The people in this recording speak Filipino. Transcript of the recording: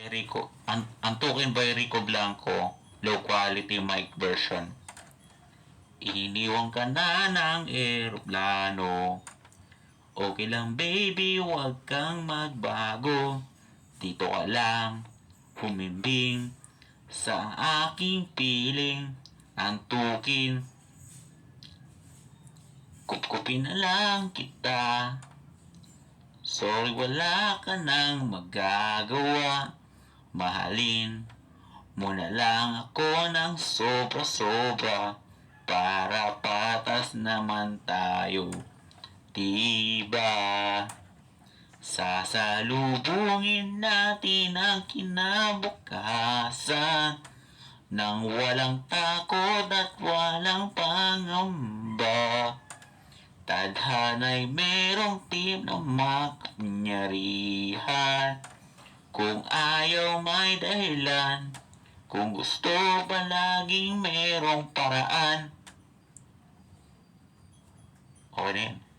Antukin by Rico Blanco, low quality mic version. Iniwan ka na ng eroplano. Okay lang baby, huwag kang magbago. Dito ka lang, humimbing sa aking piling. Antukin, kupkupin na lang kita. Sorry, wala ka nang magagawa. Mahalin mo na lang ako ng sobra-sobra para patas naman tayo. Diba? Sasalubungin natin ang kinabukasan nang walang takot at walang pangamba. Tadhana'y merong team na makapangyarihan. Kung ayaw may dahilan, kung gusto palaging merong paraan. Okay na yan.